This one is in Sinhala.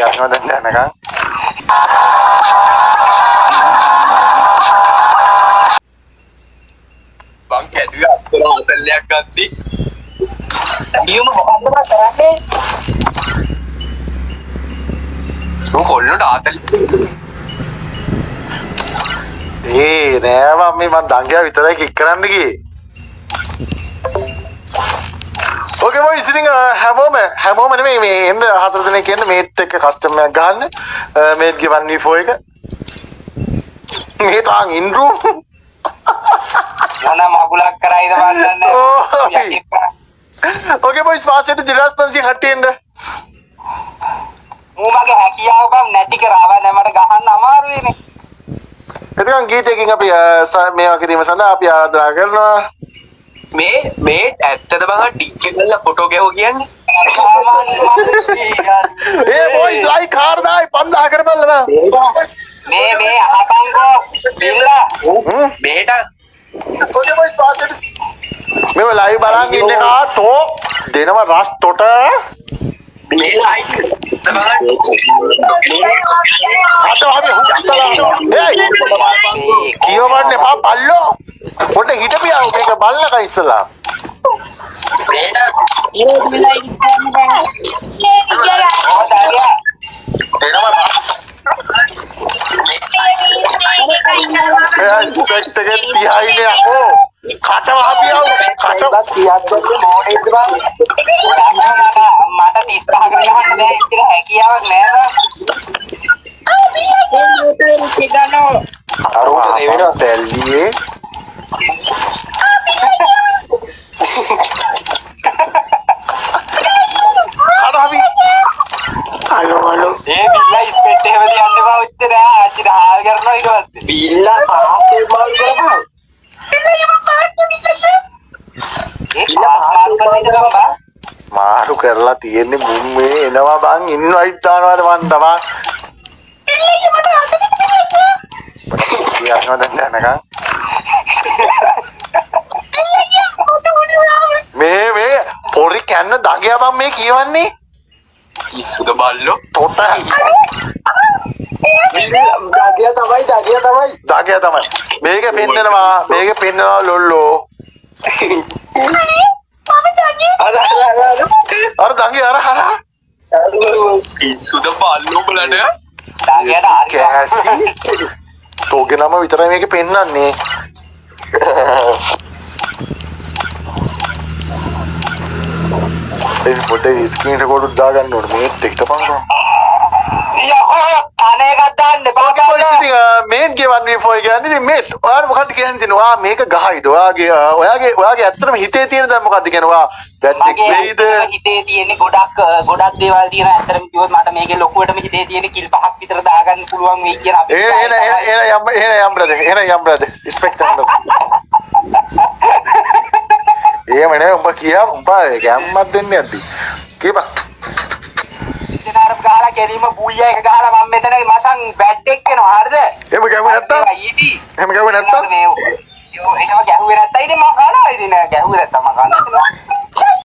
Biar nggak dan kan? Bang kedua kalau terlihat ganti. Dia mau bukan apa caranya? Lu kalau dah නෑ මම මේ මං දංගයා විතරයි කික් කරන්න ගියේ. ඕකේ බොයිස් ඉතින් හැමෝම නෙමෙයි මේ එන්න හතර දෙනෙක් එන්න මේට් එක කස්ටම් එකක් ගන්න. මේට් ගේ 1v4 එක. මේ තාන් ඉන් රූම්. මොන මගුලක් කරයිද මන් දන්නේ. ඕකේ බොයිස් පාසෙට දිරස්පන්සි කට්ටියෙන්ද. මගේ හැකියාව බම් නැති කරාවා දැන් මට ගහන්න අමාරුයිනේ. එතකන් ගීතයකින් අපි මේවා කිරීම සඳහා අපි ආරාධනා කරනවා. මේ ඇත්තද බං ටික් එක ගල්ලා ෆොටෝ ගැහුවා කියන්නේ? ඒ බොයිස් ලයික් 4000 5000 කරපල්ලා මේ අහපන්කෝ බිල්ලා මෙහෙට ඕකේ බොයිස් පාසෙට මේව ලයිව් බලන් ඉන්න කාටෝ දෙනවා රස්ටොට මේ ලයික් කියවන්න එපා බල්ලෝ පොඩ හිටපියා මේක බලනක ඉස්සලා ස්පෙක්ට් එක 30යිනේ අකෝ කට වහපියව කට 30ක් මොඩේද බං මට 35කට ගහන්න බෑ ඉතින් හැකියාවක් නෑ බං අරුණ දෙවෙනවා තැල්ලියේ කඩහවි හලෝ ඒ බිල්ලා ස්පෙක්ට් එහෙම තියන්න බා උත්තර ආච්චි හාල් කරනවා ඊට පස්සේ බිල්ලා පාස්සේ මාරු කරපන් මාරු කරලා තියෙන්නේ මුම්මේ එනවා බං ඉන්වයිට් දානවාද මන් තමා කියන්න දැනගන්න මේ පොරි කන්න දගයා බං මේ කියවන්නේ ඉස්සුද බල්ලෝ තොට දගයා තමයි මේක පෙන්නනවා ලොල්ලෝ අර දගේ අර ඉස්සුද බල්ලෝ බලන්න කෑසි තෝගේ නම විතරයි මේක පෙන්නන්නේ ඒ පොඩේ ස්ක්‍රීන් රෙකෝඩ් දාගන්න ඕනේ මේත් එක්ක පංගෝ අනේ ගත්තාන්න මේන් ගේ 1v4 කියන්නේ ඉතින් මේත් ඔයාලා මොකක්ද කියන්නේ ඉතින් ඔයා මේක ගහයිද ඔයාගේ ඇත්තටම හිතේ තියෙන දේ මොකක්ද කියන්නේ ඔයා බැට් එක වෙයිද හිතේ තියෙන්නේ ගොඩක් දේවල් තියෙන ඇත්තටම කිව්වොත් මට මේකේ ලොකුවටම හිතේ තියෙන කිල් පහක් විතර දාගන්න පුළුවන් වෙයි කියන අපි එන යම් බ්‍රදර් ස්පෙක්ට් එක එහෙම නෙවෙයි උඹ කියා උඹ ගැම්මක් දෙන්නේ නැද්දි කීපා දිනාර ගාලා කෙරීම බුයියා එක ගාලා මම මෙතන මසන් බැට් එක වෙනවා හරිද එහෙම ගැහුවේ නැත්තම් එහෙම ගැහුවේ නැත්තම් එහෙම ගැහුවේ නැත්තම් ඉතින් මම කනවා ඉතින් ගැහුවේ නැත්තම් මම කනවා